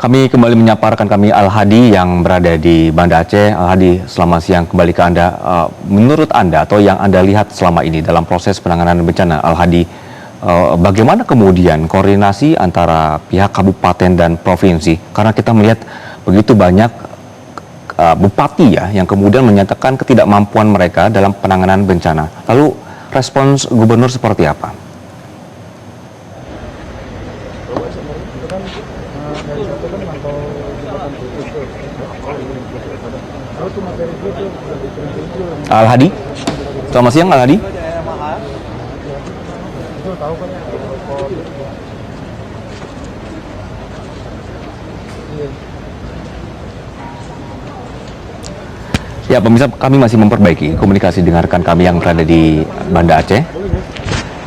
Kami kembali menyaparkan kami Al-Hadi yang berada di Banda Aceh. Al-Hadi, selamat siang kembali ke Anda. Menurut Anda atau yang Anda lihat selama ini dalam proses penanganan bencana, Al-Hadi, bagaimana kemudian koordinasi antara pihak kabupaten dan provinsi? Karena kita melihat begitu banyak bupati ya yang kemudian menyatakan ketidakmampuan mereka dalam penanganan bencana. Lalu respons gubernur seperti apa? Al-Hadi, selamat siang Al-Hadi. Ya, pemirsa, kami masih memperbaiki komunikasi dengan rekan kami yang berada di Banda Aceh.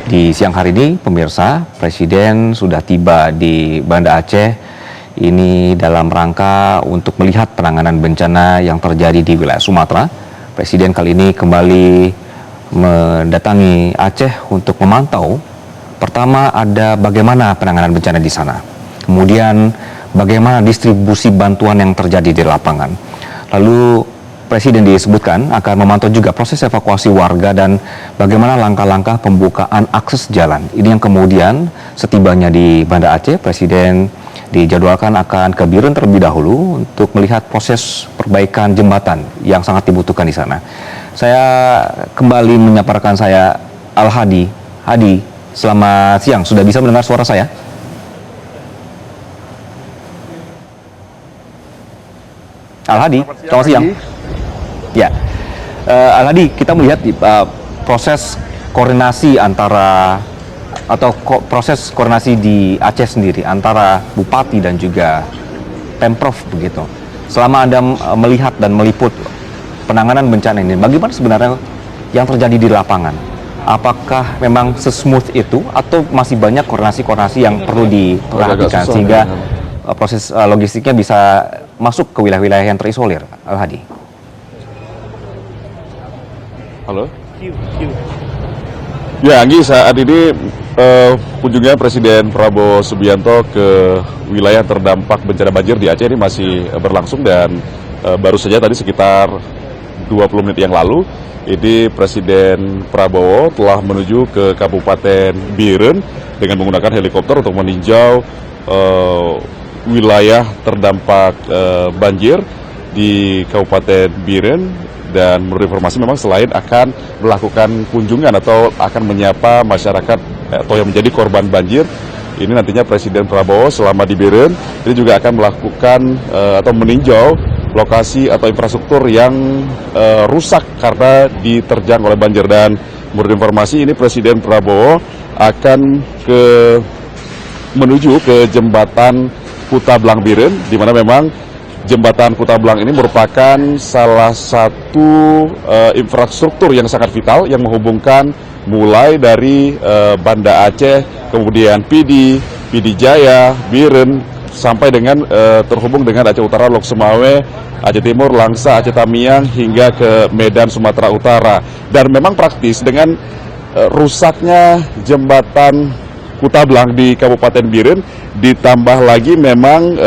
Di siang hari ini, pemirsa, Presiden sudah tiba di Banda Aceh. Ini dalam rangka untuk melihat penanganan bencana yang terjadi di wilayah Sumatera. Presiden kali ini kembali mendatangi Aceh untuk memantau. Pertama, ada bagaimana penanganan bencana di sana. Kemudian, bagaimana distribusi bantuan yang terjadi di lapangan. Lalu, Presiden disebutkan akan memantau juga proses evakuasi warga dan bagaimana langkah-langkah pembukaan akses jalan. Ini yang kemudian setibanya di Banda Aceh, Presiden dijadwalkan akan ke Biren terlebih dahulu untuk melihat proses perbaikan jembatan yang sangat dibutuhkan di sana. Saya kembali menyaparkan saya Al-Hadi. Hadi, selamat siang. Sudah bisa mendengar suara saya? Al-Hadi, selamat siang. Ya, Al-Hadi, kita melihat proses koordinasi antara proses koordinasi di Aceh sendiri antara bupati dan juga Pemprov begitu. Selama Anda melihat dan meliput penanganan bencana ini, bagaimana sebenarnya yang terjadi di lapangan? Apakah memang sesmooth itu atau masih banyak koordinasi-koordinasi yang perlu diperhatikan sehingga proses logistiknya bisa masuk ke wilayah-wilayah yang terisolir, Al-Hadi? Halo? Ya, Anggi, saat ini kunjungan Presiden Prabowo Subianto ke wilayah terdampak bencana banjir di Aceh ini masih berlangsung dan baru saja tadi sekitar 20 menit yang lalu ini Presiden Prabowo telah menuju ke Kabupaten Biren dengan menggunakan helikopter untuk meninjau wilayah terdampak banjir di Kabupaten Biren. Dan menurut informasi memang selain akan melakukan kunjungan atau akan menyapa masyarakat atau yang menjadi korban banjir, ini nantinya Presiden Prabowo selama di Biren ini juga akan melakukan atau meninjau lokasi atau infrastruktur yang rusak karena diterjang oleh banjir. Dan menurut informasi ini Presiden Prabowo akan menuju ke jembatan Kutablang Biren, di mana memang Jembatan Kutablang ini merupakan salah satu infrastruktur yang sangat vital yang menghubungkan mulai dari Banda Aceh, kemudian Pidi Jaya, Biren, sampai dengan terhubung dengan Aceh Utara, Lok Semawe, Aceh Timur, Langsa, Aceh Tamiang, hingga ke Medan, Sumatera Utara. Dan memang praktis dengan rusaknya jembatan Kutablang di Kabupaten Biren, ditambah lagi memang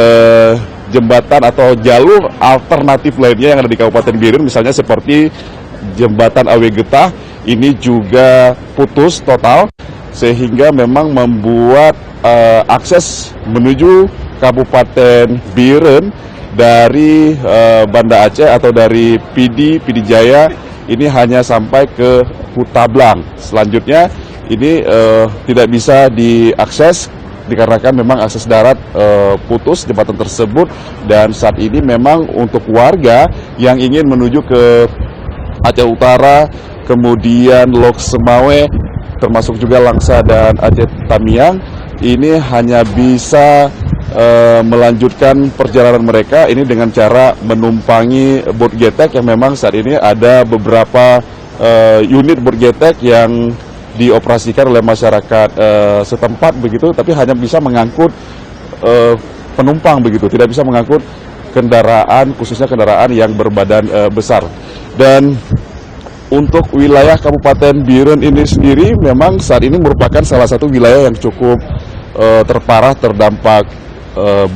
jembatan atau jalur alternatif lainnya yang ada di Kabupaten Biren, misalnya seperti jembatan Awe Getah, ini juga putus total, sehingga memang membuat akses menuju Kabupaten Biren dari Banda Aceh atau dari Pidi Jaya ini hanya sampai ke Kutablang. Selanjutnya ini tidak bisa diakses dikarenakan memang akses darat putus jembatan tersebut. Dan saat ini memang untuk warga yang ingin menuju ke Aceh Utara, kemudian Lok Semawe, termasuk juga Langsa dan Aceh Tamiang, ini hanya bisa melanjutkan perjalanan mereka ini dengan cara menumpangi boat getek yang memang saat ini ada beberapa unit boat getek yang dioperasikan oleh masyarakat setempat begitu, tapi hanya bisa mengangkut penumpang begitu, tidak bisa mengangkut kendaraan, khususnya kendaraan yang berbadan besar. Dan untuk wilayah Kabupaten Biren ini sendiri memang saat ini merupakan salah satu wilayah yang cukup terparah terdampak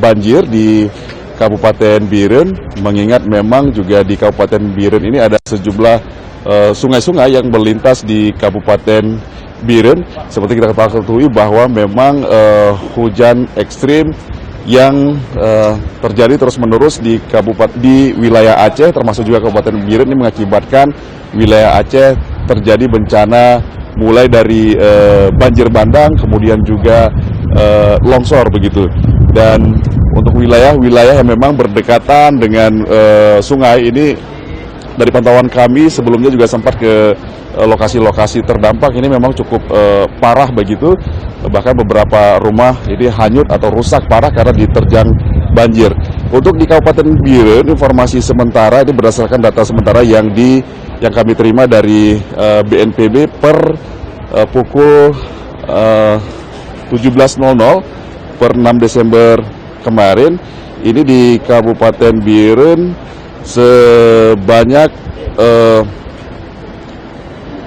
banjir di Kabupaten Biren, mengingat memang juga di Kabupaten Biren ini ada sejumlah sungai-sungai yang melintas di Kabupaten Biren. Seperti kita ketahui bahwa memang hujan ekstrim yang terjadi terus-menerus di wilayah Aceh, termasuk juga Kabupaten Biren, ini mengakibatkan wilayah Aceh terjadi bencana mulai dari banjir bandang, kemudian juga longsor begitu. Dan untuk wilayah-wilayah yang memang berdekatan dengan sungai ini, dari pantauan kami sebelumnya juga sempat ke lokasi-lokasi terdampak, ini memang cukup parah begitu. Bahkan beberapa rumah ini hanyut atau rusak parah karena diterjang banjir. Untuk di Kabupaten Biren, informasi sementara ini berdasarkan data sementara yang kami terima dari BNPB per pukul 17.00 per 6 Desember kemarin, ini di Kabupaten Biren sebanyak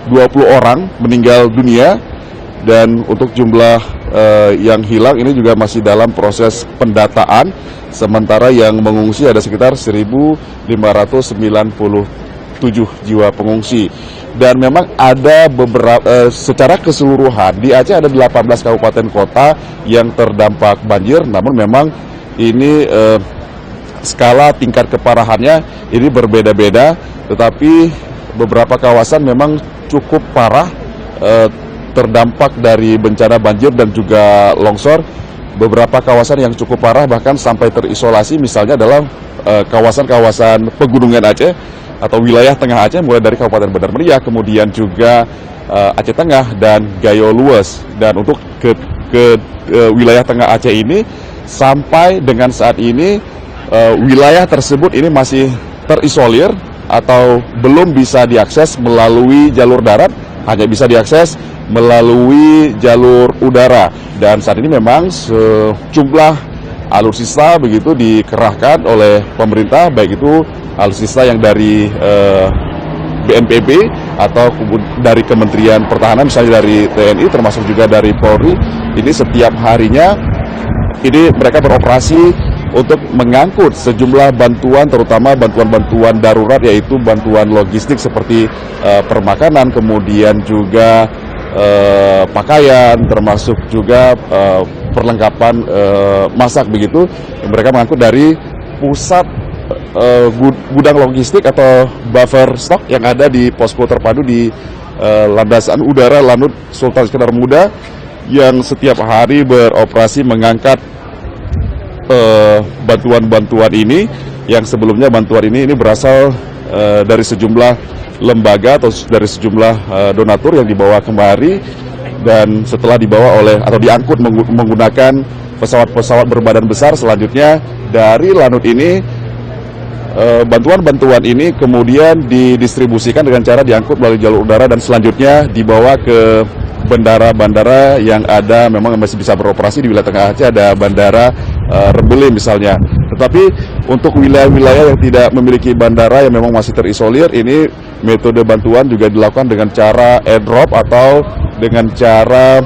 20 orang meninggal dunia, dan untuk jumlah yang hilang ini juga masih dalam proses pendataan. Sementara yang mengungsi ada sekitar 1.597 jiwa pengungsi. Dan memang ada beberapa, secara keseluruhan di Aceh ada 18 kabupaten kota yang terdampak banjir, namun memang ini skala tingkat keparahannya ini berbeda-beda, tetapi beberapa kawasan memang cukup parah terdampak dari bencana banjir dan juga longsor. Beberapa kawasan yang cukup parah bahkan sampai terisolasi, misalnya adalah kawasan-kawasan pegunungan Aceh atau wilayah tengah Aceh, mulai dari Kabupaten Bandar Meriah, kemudian juga Aceh Tengah dan Gayo Lues. Dan untuk ke wilayah tengah Aceh ini, sampai dengan saat ini wilayah tersebut ini masih terisolir atau belum bisa diakses melalui jalur darat, hanya bisa diakses melalui jalur udara. Dan saat ini memang sejumlah alutsista begitu dikerahkan oleh pemerintah, baik itu alutsista yang dari BNPB atau dari Kementerian Pertahanan, misalnya dari TNI, termasuk juga dari Polri. Ini setiap harinya ini mereka beroperasi untuk mengangkut sejumlah bantuan, terutama bantuan-bantuan darurat, yaitu bantuan logistik seperti permakanan, kemudian juga pakaian, termasuk juga perlengkapan masak begitu. Mereka mengangkut dari pusat gudang logistik atau buffer stock yang ada di posko terpadu di landasan udara Lanut Sultan Iskandar Muda, yang setiap hari beroperasi mengangkat bantuan-bantuan ini, yang sebelumnya bantuan ini berasal dari sejumlah lembaga atau dari sejumlah donatur yang dibawa kemari, dan setelah dibawa oleh atau diangkut menggunakan pesawat-pesawat berbadan besar, selanjutnya dari Lanut ini bantuan-bantuan ini kemudian didistribusikan dengan cara diangkut melalui jalur udara dan selanjutnya dibawa ke bandara-bandara yang ada, memang masih bisa beroperasi di wilayah tengah Aceh. Ada bandara Rebele misalnya. Tetapi untuk wilayah-wilayah yang tidak memiliki bandara, yang memang masih terisolir, ini metode bantuan juga dilakukan dengan cara airdrop atau dengan cara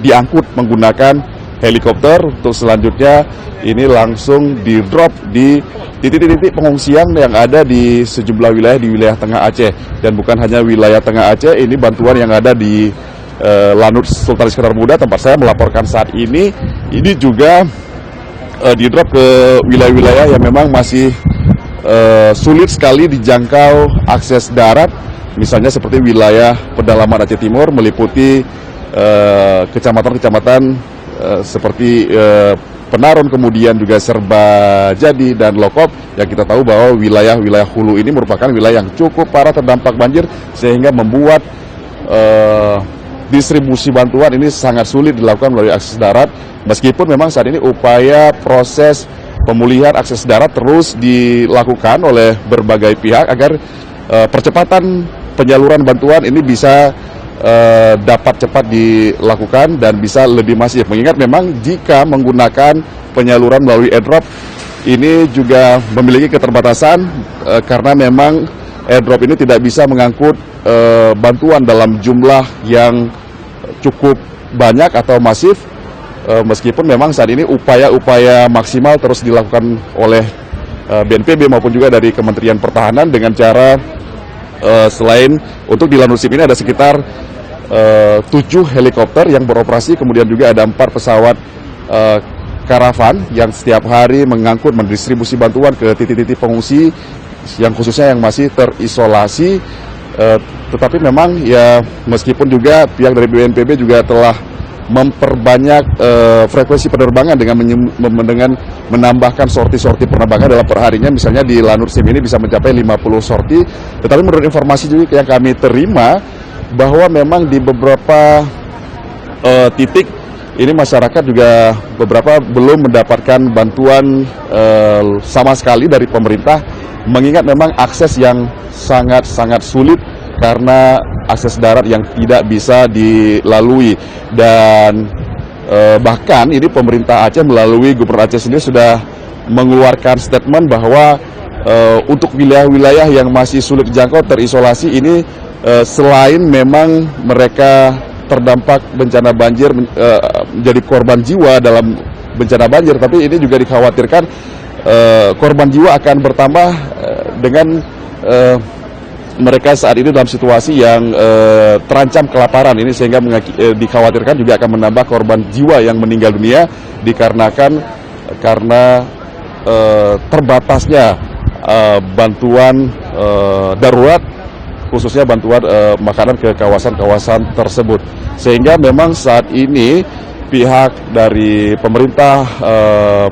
diangkut menggunakan helikopter, untuk selanjutnya ini langsung di drop di titik-titik pengungsian yang ada di sejumlah wilayah di wilayah tengah Aceh. Dan bukan hanya wilayah tengah Aceh, ini bantuan yang ada di Lanut Sultan Iskandar Muda, tempat saya melaporkan saat ini juga di drop ke wilayah-wilayah yang memang masih sulit sekali dijangkau akses darat, misalnya seperti wilayah pedalaman Aceh Timur, meliputi kecamatan-kecamatan seperti Penarun, kemudian juga Serbajadi dan Lokop, yang kita tahu bahwa wilayah-wilayah hulu ini merupakan wilayah yang cukup parah terdampak banjir, sehingga membuat distribusi bantuan ini sangat sulit dilakukan melalui akses darat. Meskipun memang saat ini upaya proses pemulihan akses darat terus dilakukan oleh berbagai pihak agar percepatan penyaluran bantuan ini bisa dapat cepat dilakukan dan bisa lebih masif. Mengingat memang jika menggunakan penyaluran melalui airdrop ini juga memiliki keterbatasan karena memang airdrop ini tidak bisa mengangkut bantuan dalam jumlah yang cukup banyak atau masif. meskipun memang saat ini upaya-upaya maksimal terus dilakukan oleh BNPB maupun juga dari Kementerian Pertahanan dengan cara selain untuk di Lanut Sim ini ada sekitar 7 helikopter yang beroperasi, kemudian juga ada 4 pesawat karavan yang setiap hari mengangkut mendistribusi bantuan ke titik-titik pengungsi yang khususnya yang masih terisolasi. Tetapi memang ya meskipun juga pihak dari BNPB juga telah memperbanyak frekuensi penerbangan dengan menambahkan sorti-sorti penerbangan dalam perharinya, misalnya di Lanut Sim ini bisa mencapai 50 sorti. Tetapi menurut informasi juga yang kami terima bahwa memang di beberapa titik ini masyarakat juga beberapa belum mendapatkan bantuan sama sekali dari pemerintah, mengingat memang akses yang sangat-sangat sulit karena akses darat yang tidak bisa dilalui. Dan bahkan ini pemerintah Aceh melalui Gubernur Aceh sendiri sudah mengeluarkan statement bahwa untuk wilayah-wilayah yang masih sulit dijangkau, terisolasi ini selain memang mereka terdampak bencana banjir, menjadi korban jiwa dalam bencana banjir, tapi ini juga dikhawatirkan korban jiwa akan bertambah dengan mereka saat ini dalam situasi yang terancam kelaparan ini, sehingga dikhawatirkan juga akan menambah korban jiwa yang meninggal dunia karena terbatasnya bantuan darurat, khususnya bantuan makanan ke kawasan-kawasan tersebut. Sehingga memang saat ini pihak dari pemerintah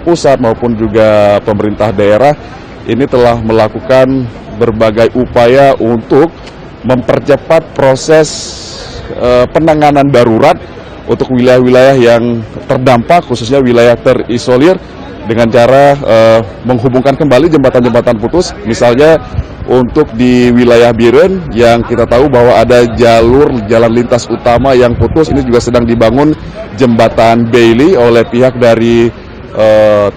pusat maupun juga pemerintah daerah ini telah melakukan berbagai upaya untuk mempercepat proses penanganan darurat untuk wilayah-wilayah yang terdampak, khususnya wilayah terisolir, dengan cara menghubungkan kembali jembatan-jembatan putus. Misalnya untuk di wilayah Biren yang kita tahu bahwa ada jalan lintas utama yang putus, ini juga sedang dibangun jembatan Bailey oleh pihak dari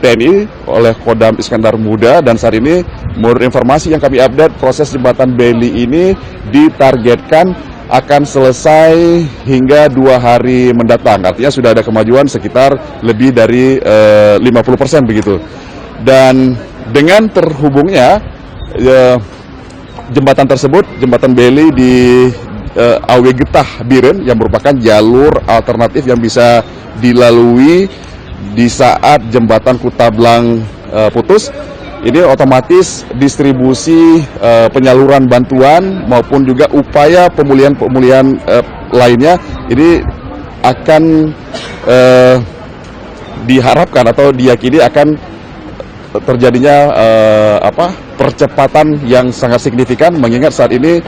TNI, oleh Kodam Iskandar Muda, dan saat ini menurut informasi yang kami update, proses jembatan Bailey ini ditargetkan akan selesai hingga 2 hari mendatang. Artinya sudah ada kemajuan sekitar lebih dari 50% begitu. Dan dengan terhubungnya jembatan tersebut, jembatan Bailey di Awe Getah Biren, yang merupakan jalur alternatif yang bisa dilalui di saat jembatan Kutablang putus, ini otomatis distribusi penyaluran bantuan maupun juga upaya pemulihan lainnya ini akan diharapkan atau diyakini akan terjadinya percepatan yang sangat signifikan, mengingat saat ini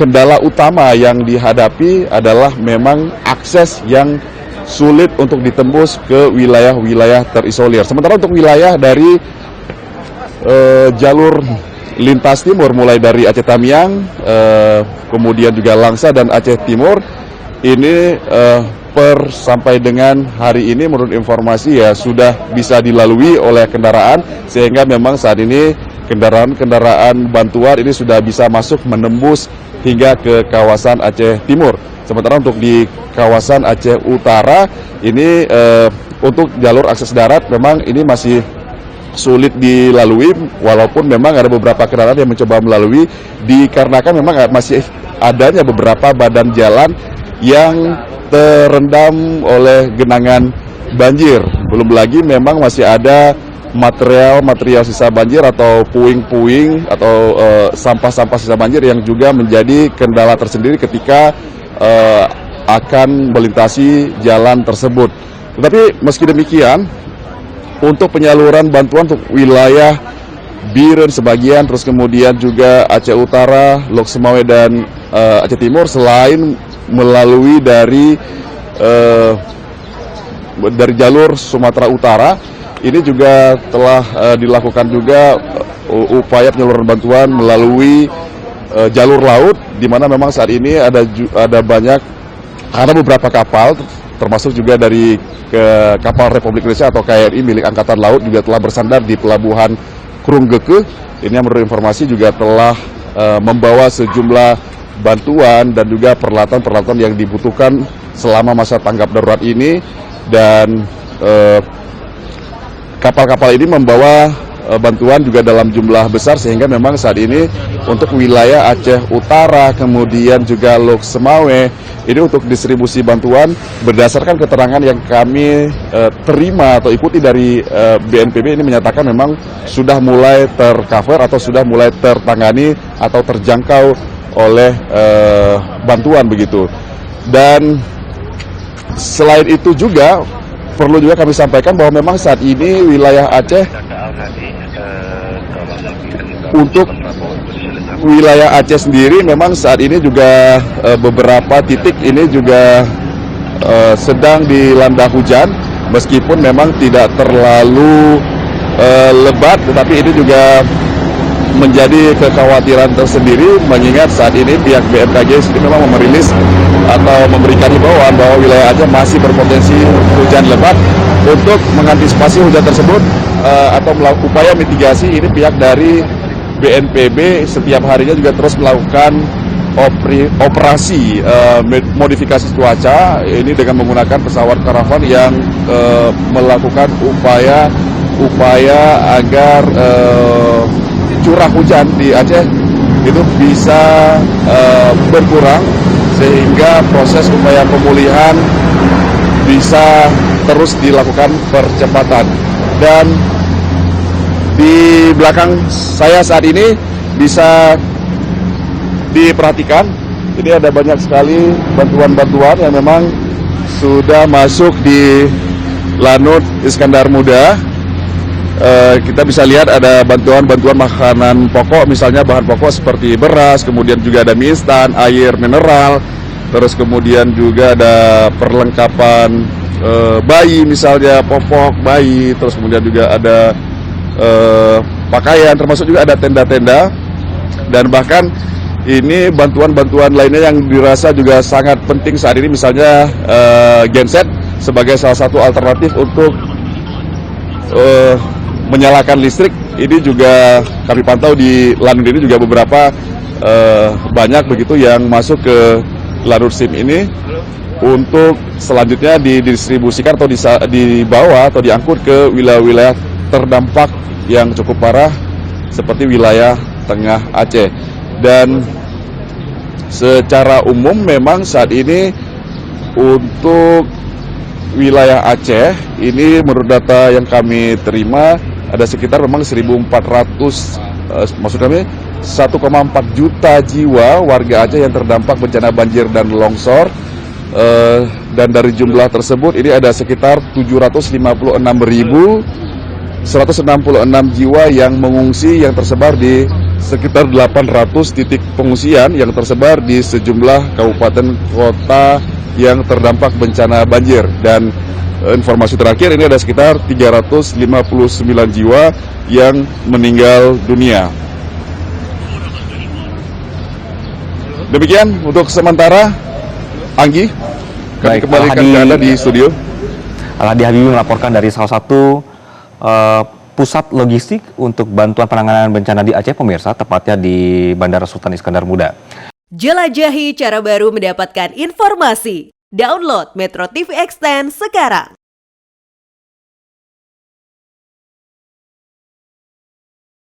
kendala utama yang dihadapi adalah memang akses yang sulit untuk ditembus ke wilayah-wilayah terisolir. Sementara untuk wilayah dari jalur lintas timur, mulai dari Aceh Tamiang, kemudian juga Langsa dan Aceh Timur, ini sampai dengan hari ini menurut informasi ya sudah bisa dilalui oleh kendaraan, sehingga memang saat ini kendaraan bantuan ini sudah bisa masuk menembus hingga ke kawasan Aceh Timur. Sementara untuk di kawasan Aceh Utara ini untuk jalur akses darat memang ini masih sulit dilalui, walaupun memang ada beberapa kendaraan yang mencoba melalui, dikarenakan memang masih adanya beberapa badan jalan yang terendam oleh genangan banjir. Belum lagi memang masih ada material sisa banjir atau puing-puing atau sampah-sampah sisa banjir yang juga menjadi kendala tersendiri ketika akan melintasi jalan tersebut. Tetapi meski demikian, untuk penyaluran bantuan untuk wilayah Biren sebagian, terus kemudian juga Aceh Utara, Lok Semawe dan Aceh Timur, selain melalui dari jalur Sumatera Utara, ini juga telah dilakukan juga upaya penyaluran bantuan melalui jalur laut, di mana memang saat ini ada beberapa kapal, termasuk juga dari kapal Republik Indonesia atau KRI milik Angkatan Laut juga telah bersandar di pelabuhan Krunggeke. Ini yang menurut informasi juga telah membawa sejumlah bantuan dan juga peralatan-peralatan yang dibutuhkan selama masa tanggap darurat ini dan kapal-kapal ini membawa bantuan juga dalam jumlah besar, sehingga memang saat ini untuk wilayah Aceh Utara, kemudian juga Lok Semawe, ini untuk distribusi bantuan berdasarkan keterangan yang kami terima atau ikuti dari BNPB, ini menyatakan memang sudah mulai tercover atau sudah mulai tertangani atau terjangkau oleh bantuan begitu. Dan selain itu juga perlu juga kami sampaikan bahwa memang saat ini wilayah Aceh, untuk wilayah Aceh sendiri memang saat ini juga beberapa titik ini juga sedang dilanda hujan, meskipun memang tidak terlalu lebat, tetapi ini juga menjadi kekhawatiran tersendiri, mengingat saat ini pihak BMKG sendiri memang merilis atau memberikan himbauan bahwa wilayah Aceh masih berpotensi hujan lebat. Untuk mengantisipasi hujan tersebut atau melakukan upaya mitigasi, ini pihak dari BNPB setiap harinya juga terus melakukan operasi modifikasi cuaca, ini dengan menggunakan pesawat karavan yang melakukan upaya agar curah hujan di Aceh itu bisa berkurang, sehingga proses upaya pemulihan bisa terus dilakukan percepatan. Dan di belakang saya saat ini bisa diperhatikan, ini ada banyak sekali bantuan-bantuan yang memang sudah masuk di Lanut Iskandar Muda. Kita bisa lihat ada bantuan-bantuan makanan pokok, misalnya bahan pokok seperti beras, kemudian juga ada mie instan, air mineral, terus kemudian juga ada perlengkapan bayi, misalnya popok bayi, terus kemudian juga ada pakaian, termasuk juga ada tenda-tenda, dan bahkan ini bantuan-bantuan lainnya yang dirasa juga sangat penting saat ini, misalnya genset sebagai salah satu alternatif untuk menyalakan listrik. Ini juga kami pantau di Lanut ini juga beberapa banyak begitu yang masuk ke Lanut SIM ini untuk selanjutnya didistribusikan atau dibawa atau diangkut ke wilayah-wilayah terdampak yang cukup parah seperti wilayah Tengah Aceh. Dan secara umum memang saat ini untuk wilayah Aceh ini menurut data yang kami terima ada sekitar memang 1.400 maksud kami 1,4 juta jiwa warga Aceh yang terdampak bencana banjir dan longsor, dan dari jumlah tersebut ini ada sekitar 756.166 jiwa yang mengungsi, yang tersebar di sekitar 800 titik pengungsian yang tersebar di sejumlah kabupaten kota yang terdampak bencana banjir. Dan informasi terakhir ini ada sekitar 359 jiwa yang meninggal dunia. Demikian untuk sementara, Anggi, kami kembalikan ke Anda di studio. Al-Hadi Habibie melaporkan dari salah satu pusat logistik untuk bantuan penanganan bencana di Aceh, pemirsa, tepatnya di Bandara Sultan Iskandar Muda. Jelajahi cara baru mendapatkan informasi. Download Metro TV Extend sekarang.